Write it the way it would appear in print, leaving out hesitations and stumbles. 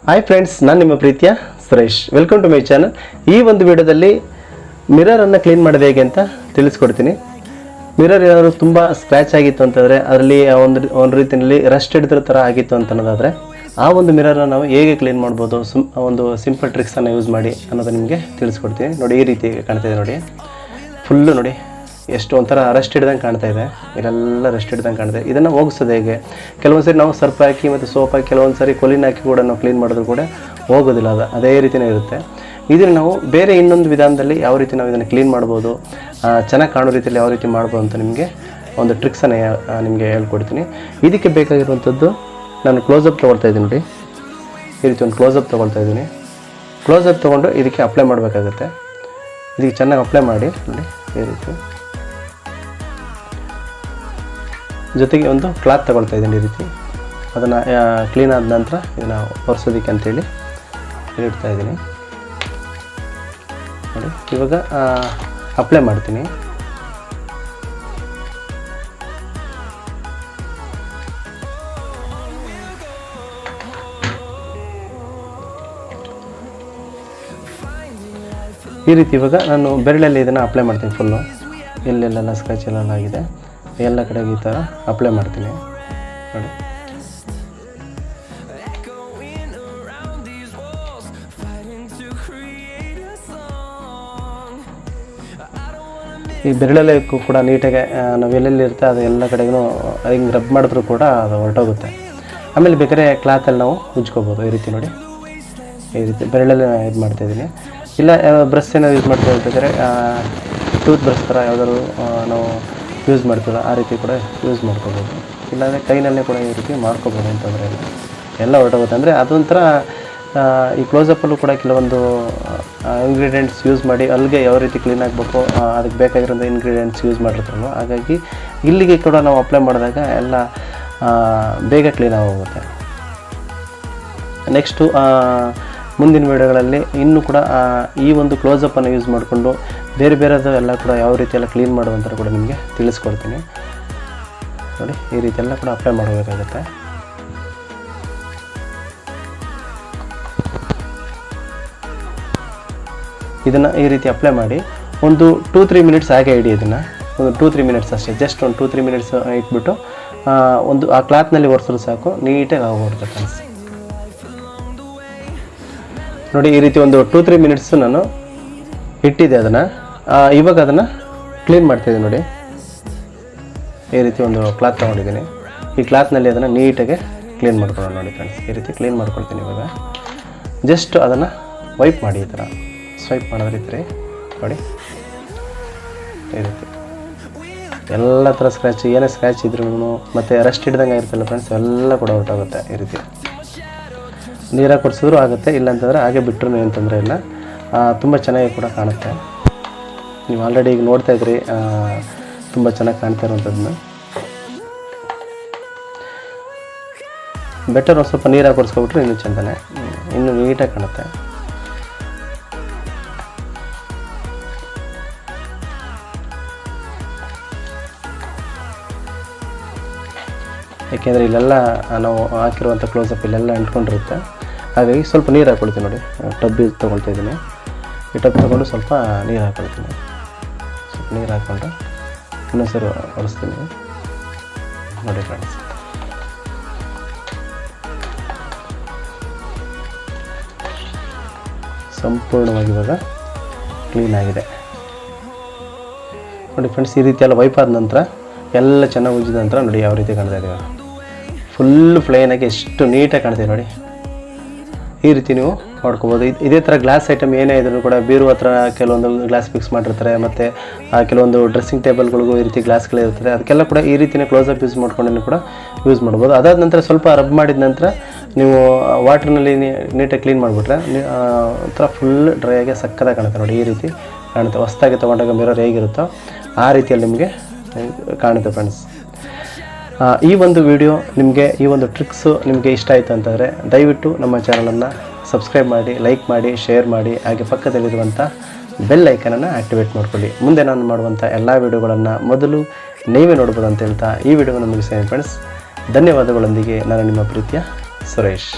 Hi friends, ನಾನು ನಿಮ್ಮ ಪ್ರೀತಿಯ Suresh. Welcome to my channel. ಈ ಒಂದು ವಿಡಿಯೋದಲ್ಲಿ ಮಿರರನ್ನು ಕ್ಲೀನ್ ಮಾಡೋದು ಹೇಗೆ ಅಂತ ತಿಳಿಸ್ಕೊಡ್ತೀನಿ. ಮಿರರ್ ಏನಾದರೂ ತುಂಬ ಸ್ಕ್ರ್ಯಾಚ್ ಆಗಿತ್ತು ಅಂತಂದರೆ, ಅದರಲ್ಲಿ ಒಂದು ರೀತಿಯಲ್ಲಿ ರಸ್ಟ್ ಹಿಡಿದ್ರ ಥರ ಆಗಿತ್ತು ಅಂತ ಅನ್ನೋದಾದರೆ, ಆ ಒಂದು ಮಿರರ್ನ ನಾವು ಹೇಗೆ ಕ್ಲೀನ್ ಮಾಡ್ಬೋದು, ಒಂದು ಸಿಂಪಲ್ ಟ್ರಿಕ್ಸನ್ನು ಯೂಸ್ ಮಾಡಿ ಅನ್ನೋದು ನಿಮಗೆ ತಿಳಿಸ್ಕೊಡ್ತೀನಿ. ನೋಡಿ, ಈ ರೀತಿ ಕಾಣ್ತಾಯಿದೆ ನೋಡಿ, ಫುಲ್ಲು ನೋಡಿ ಎಷ್ಟು ಒಂಥರ ರೆಸ್ಟ್ ಹಿಡ್ದಂಗೆ ಕಾಣ್ತಾ ಇದೆ. ಇಲ್ಲೆಲ್ಲ ರೆಸ್ಟ್ ಹಿಡ್ದಂಗೆ ಕಾಣ್ತಾ ಇದೆ. ಇದನ್ನು ಹೋಗಿಸೋದು ಹೇಗೆ? ಕೆಲವೊಂದು ಸರಿ ನಾವು ಸರ್ಫ್ ಹಾಕಿ ಮತ್ತು ಸೋಪ್ ಹಾಕಿ, ಕೆಲವೊಂದು ಸರಿ ಕೊಲಿನ ಹಾಕಿ ಕೂಡ ನಾವು ಕ್ಲೀನ್ ಮಾಡಿದ್ರು ಕೂಡ ಹೋಗೋದಿಲ್ಲ, ಅದೇ ರೀತಿಯೇ ಇರುತ್ತೆ. ಇದನ್ನು ನಾವು ಬೇರೆ ಇನ್ನೊಂದು ವಿಧಾನದಲ್ಲಿ ಯಾವ ರೀತಿ ನಾವು ಇದನ್ನು ಕ್ಲೀನ್ ಮಾಡ್ಬೋದು, ಚೆನ್ನಾಗಿ ಕಾಣೋ ರೀತಿಯಲ್ಲಿ ಯಾವ ರೀತಿ ಮಾಡ್ಬೋದು ಅಂತ ನಿಮಗೆ ಒಂದು ಟ್ರಿಕ್ಸನ್ನು ನಿಮಗೆ ಹೇಳ್ಕೊಡ್ತೀನಿ. ಇದಕ್ಕೆ ಬೇಕಾಗಿರುವಂಥದ್ದು, ನಾನು ಕ್ಲೋಸಪ್ ತೊಗೊಳ್ತಾ ಇದ್ದೀನಿ ನೋಡಿ, ಈ ರೀತಿ ಒಂದು ಕ್ಲೋಸಪ್ ತೊಗೊಳ್ತಾ ಇದ್ದೀನಿ. ಕ್ಲೋಸಪ್ ತೊಗೊಂಡು ಇದಕ್ಕೆ ಅಪ್ಲೈ ಮಾಡಬೇಕಾಗುತ್ತೆ. ಇದಕ್ಕೆ ಚೆನ್ನಾಗಿ ಅಪ್ಲೈ ಮಾಡಿ ನೋಡಿ, ಈ ರೀತಿ. ಜೊತೆಗೆ ಒಂದು ಕ್ಲಾತ್ ತಗೊಳ್ತಾ ಇದ್ದೀನಿ ಈ ರೀತಿ. ಅದನ್ನು ಕ್ಲೀನ್ ಆದ ನಂತರ ಇದನ್ನು ಒರೆಸೋದಕ್ಕೆ ಅಂತೇಳಿ ಇಡ್ತಾ ಇದ್ದೀನಿ ನೋಡಿ. ಇವಾಗ ಅಪ್ಲೈ ಮಾಡ್ತೀನಿ. ಈ ರೀತಿ ಇವಾಗ ನಾನು ಬೆರಳಲ್ಲಿ ಇದನ್ನು ಅಪ್ಲೈ ಮಾಡ್ತೀನಿ. ಫುಲ್ಲು ಎಲ್ಲೆಲ್ಲೆಲ್ಲ ಸ್ಕ್ರ್ಯಾಚ್ ಎಲ್ಲ ಆಗಿದೆ ಎಲ್ಲ ಕಡೆಗೆ ಈ ಥರ ಅಪ್ಲೈ ಮಾಡ್ತೀನಿ ನೋಡಿ. ಈ ಬೆರಳಲ್ಲೇ ಕೂಡ ನೀಟಾಗಿ ನಾವು ಎಲ್ಲೆಲ್ಲಿ ಇರುತ್ತೆ ಅದು ಎಲ್ಲ ಕಡೆಗೂ ಹಿಂಗೆ ರಬ್ ಮಾಡಿದ್ರೂ ಕೂಡ ಅದು ಹೊರಟೋಗುತ್ತೆ. ಆಮೇಲೆ ಬೇಕಾದ್ರೆ ಕ್ಲಾತಲ್ಲಿ ನಾವು ಉಜ್ಕೋಬೋದು ಈ ರೀತಿ ನೋಡಿ. ಈ ರೀತಿ ಬೆರಳಲ್ಲೇ ಇದು ಮಾಡ್ತಾಯಿದ್ದೀನಿ. ಇಲ್ಲ ಬ್ರಷ್ ಏನಾದ್ರು ಯೂಸ್ ಮಾಡ್ತಾ ಇರ್ಬೇಕಾದ್ರೆ ಟೂತ್ ಬ್ರಷ್ ಥರ ಯಾವುದಾದ್ರು ನಾವು ಯೂಸ್ ಮಾಡ್ತೀವಲ್ಲ, ಆ ರೀತಿ ಕೂಡ ಯೂಸ್ ಮಾಡ್ಕೋಬೋದು. ಇಲ್ಲಾಂದರೆ ಕೈನಲ್ಲೇ ಕೂಡ ಈ ರೀತಿ ಮಾಡ್ಕೋಬೋದು ಅಂತಂದರೆ ಎಲ್ಲ ಹೊರಟೋಗುತ್ತೆ. ಅಂದರೆ ಅದೊಂಥರ ಈ ಕ್ಲೋಸಪ್ಪಲ್ಲೂ ಕೂಡ ಕೆಲವೊಂದು ಇಂಗ್ರೀಡಿಯೆಂಟ್ಸ್ ಯೂಸ್ ಮಾಡಿ ಅಲ್ಲಿಗೆ ಯಾವ ರೀತಿ ಕ್ಲೀನ್ ಆಗಬೇಕು, ಅದಕ್ಕೆ ಬೇಕಾಗಿರೋಂಥ ಇಂಗ್ರೀಡಿಯೆಂಟ್ಸ್ ಯೂಸ್ ಮಾಡಿರ್ತಾರಲ್ವ, ಹಾಗಾಗಿ ಇಲ್ಲಿಗೆ ಕೂಡ ನಾವು ಅಪ್ಲೈ ಮಾಡಿದಾಗ ಎಲ್ಲ ಬೇಗ ಕ್ಲೀನ್ ಆಗೋಗುತ್ತೆ. ನೆಕ್ಸ್ಟು ಮುಂದಿನ ವೀಡಿಯೋಗಳಲ್ಲಿ ಇನ್ನೂ ಕೂಡ ಈ ಒಂದು ಕ್ಲೋಸಪ್ಪನ್ನು ಯೂಸ್ ಮಾಡಿಕೊಂಡು ಬೇರೆ ಬೇರೆದು ಎಲ್ಲ ಕೂಡ ಯಾವ ರೀತಿ ಎಲ್ಲ ಕ್ಲೀನ್ ಮಾಡುವಂಥ ಕೂಡ ನಿಮಗೆ ತಿಳಿಸ್ಕೊಡ್ತೀನಿ ನೋಡಿ. ಈ ರೀತಿ ಎಲ್ಲ ಕೂಡ ಅಪ್ಲೈ ಮಾಡಬೇಕಾಗುತ್ತೆ. ಇದನ್ನು ಈ ರೀತಿ ಅಪ್ಲೈ ಮಾಡಿ ಒಂದು 2-3 ಮಿನಿಟ್ಸ್ ಹಾಗೆ ಇಡಿ. ಇದನ್ನು ಒಂದು 2-3 ಮಿನಿಟ್ಸ್ ಅಷ್ಟೇ, ಜಸ್ಟ್ ಒಂದು 2-3 ಮಿನಿಟ್ಸ್ ಇಟ್ಬಿಟ್ಟು ಒಂದು ಆ ಕ್ಲಾತ್ನಲ್ಲಿ ಒರೆಸಿದ್ರು ಸಾಕು, ನೀಟಾಗಿ ಆಗೋಗ್ಬಿಡುತ್ತೆ ಫ್ರೆಂಡ್ಸ್ ನೋಡಿ. ಈ ರೀತಿ ಒಂದು 2-3 ಮಿನಿಟ್ಸು ನಾನು ಇಟ್ಟಿದ್ದೆ. ಅದನ್ನು ಇವಾಗ ಅದನ್ನು ಕ್ಲೀನ್ ಮಾಡ್ತಾಯಿದ್ದೀನಿ ನೋಡಿ. ಈ ರೀತಿ ಒಂದು ಕ್ಲಾತ್ ತೊಗೊಂಡಿದ್ದೀನಿ. ಈ ಕ್ಲಾತ್ನಲ್ಲಿ ಅದನ್ನು ನೀಟಾಗಿ ಕ್ಲೀನ್ ಮಾಡ್ಕೊಳ್ಳೋಣ ನೋಡಿ ಫ್ರೆಂಡ್ಸ್. ಈ ರೀತಿ ಕ್ಲೀನ್ ಮಾಡ್ಕೊಳ್ತೀನಿ. ಇವಾಗ ಜಸ್ಟ್ ಅದನ್ನು ವೈಪ್ ಮಾಡಿ, ಈ ಥರ ಸ್ವೈಪ್ ಮಾಡೋದ್ರ ರೀತಿ ನೋಡಿ. ಈ ರೀತಿ ಎಲ್ಲ ಥರ ಸ್ಕ್ರ್ಯಾಚ್, ಏನೇ ಸ್ಕ್ರ್ಯಾಚ್ ಇದ್ರೂ ಮತ್ತು ರೆಸ್ಟ್ ಹಿಡ್ದಂಗೆ ಆಗಿರ್ತಲ್ಲ ಫ್ರೆಂಡ್ಸ್, ಎಲ್ಲ ಕೂಡ ಹೊರಟೋಗುತ್ತೆ. ಈ ರೀತಿ ನೀರಾಗಿ ಕೊಡಿಸಿದ್ರು ಆಗುತ್ತೆ, ಇಲ್ಲಾಂತಂದರೆ ಹಾಗೆ ಬಿಟ್ಟರು ಏನು ತೊಂದರೆ ಇಲ್ಲ, ತುಂಬ ಚೆನ್ನಾಗಿ ಕೂಡ ಕಾಣುತ್ತೆ. ನೀವು ಆಲ್ರೆಡಿ ಈಗ ನೋಡ್ತಾ ಇದ್ರಿ, ತುಂಬ ಚೆನ್ನಾಗಿ ಕಾಣ್ತಾ ಇರುವಂಥದ್ದನ್ನ. ಬೆಟರ್ ಒಂದು ಸ್ವಲ್ಪ ನೀರಾಗಿ ಕೊಡಿಸ್ಕೊಬಿಟ್ರೆ ಇನ್ನೂ ಚೆಂದನೇ, ಇನ್ನೂ ನೀಟಾಗಿ ಕಾಣುತ್ತೆ. ಏಕೆಂದರೆ ಇಲ್ಲೆಲ್ಲ ನಾವು ಹಾಕಿರುವಂಥ ಕ್ಲೋಸಪ್ ಇಲ್ಲೆಲ್ಲ ಅಂಟ್ಕೊಂಡಿರುತ್ತೆ, ಹಾಗಾಗಿ ಸ್ವಲ್ಪ ನೀರು ಹಾಕ್ಕೊಳ್ತೀನಿ ನೋಡಿ. ಟಬ್ ತೊಗೊಳ್ತಾ ಇದ್ದೀನಿ. ಈ ಟಬ್ ತೊಗೊಂಡು ಸ್ವಲ್ಪ ನೀರು ಹಾಕ್ಕೊಳ್ತೀನಿ. ಸ್ವಲ್ಪ ನೀರು ಹಾಕ್ಕೊಂಡು ಇನ್ನೊಂದು ಸರಿ ಒರೆಸ್ತೀನಿ ನೋಡಿ ಫ್ರೆಂಡ್ಸ್. ಸಂಪೂರ್ಣವಾಗಿ ಇವಾಗ ಕ್ಲೀನ್ ಆಗಿದೆ ನೋಡಿ ಫ್ರೆಂಡ್ಸ್. ಈ ರೀತಿ ಎಲ್ಲ ವೈಪ್ ಆದ ನಂತರ ಎಲ್ಲ ಚೆನ್ನಾಗಿ ಉಜ್ಜಿದ ನಂತರ ನೋಡಿ ಯಾವ ರೀತಿ ಕಾಣ್ತಾ ಇದೆ. ಫುಲ್ ಪ್ಲೇನಾಗಿ ಎಷ್ಟು ನೀಟಾಗಿ ಕಾಣ್ತೀವಿ ನೋಡಿ. ಈ ರೀತಿ ನೀವು ಮಾಡ್ಕೋಬೋದು. ಇದೇ ಥರ ಗ್ಲಾಸ್ ಐಟಮ್ ಏನೇ ಇದ್ರೂ ಕೂಡ ಬೀರು ಹತ್ರ ಕೆಲವೊಂದು ಗ್ಲಾಸ್ ಫಿಕ್ಸ್ ಮಾಡಿರ್ತಾರೆ, ಮತ್ತು ಕೆಲವೊಂದು ಡ್ರೆಸ್ಸಿಂಗ್ ಟೇಬಲ್ಗಳಿಗೂ ಈ ರೀತಿ ಗ್ಲಾಸ್ಗಳಿರ್ತದೆ, ಅದಕ್ಕೆಲ್ಲ ಕೂಡ ಈ ರೀತಿಯೇ ಕ್ಲೋಸಪ್ ಯೂಸ್ ಮಾಡ್ಕೊಂಡು ಕೂಡ ಯೂಸ್ ಮಾಡ್ಬೋದು. ಅದಾದ ನಂತರ ಸ್ವಲ್ಪ ರಬ್ ಮಾಡಿದ ನಂತರ ನೀವು ವಾಟ್ರ್ನಲ್ಲಿ ನೀಟಾಗಿ ಕ್ಲೀನ್ ಮಾಡಿಬಿಟ್ರೆ ಒಂಥರ ಫುಲ್ ಡ್ರೈ ಆಗಿ ಸಕ್ಕತ್ತಾಗಿ ಕಾಣುತ್ತೆ ನೋಡಿ. ಈ ರೀತಿ ಕಾಣುತ್ತೆ. ಹೊಸದಾಗಿ ತೊಗೊಂಡಾಗ ಮಿರರ್ ಹೇಗಿರುತ್ತೋ ಆ ರೀತಿಯಲ್ಲಿ ನಿಮಗೆ ಕಾಣುತ್ತೆ ಫ್ರೆಂಡ್ಸ್. ಈ ಒಂದು ವಿಡಿಯೋ ನಿಮಗೆ, ಈ ಒಂದು ಟ್ರಿಕ್ಸು ನಿಮಗೆ ಇಷ್ಟ ಆಯಿತು ಅಂತಂದರೆ ದಯವಿಟ್ಟು ನಮ್ಮ ಚಾನಲನ್ನು ಸಬ್ಸ್ಕ್ರೈಬ್ ಮಾಡಿ, ಲೈಕ್ ಮಾಡಿ, ಶೇರ್ ಮಾಡಿ, ಹಾಗೆ ಪಕ್ಕದಲ್ಲಿರುವಂಥ ಬೆಲ್ ಐಕನನ್ನು ಆ್ಯಕ್ಟಿವೇಟ್ ಮಾಡ್ಕೊಳ್ಳಿ. ಮುಂದೆ ನಾನು ಮಾಡುವಂಥ ಎಲ್ಲ ವಿಡಿಯೋಗಳನ್ನು ಮೊದಲು ನೀವೇ ನೋಡ್ಬೋದು ಅಂತ ಹೇಳ್ತಾ ಈ ವಿಡಿಯೋವನ್ನು ಮುಗಿಸ್ತೇನೆ ಫ್ರೆಂಡ್ಸ್. ಧನ್ಯವಾದಗಳೊಂದಿಗೆ ನಾನು ನಿಮ್ಮ ಪ್ರೀತಿಯ ಸುರೇಶ್.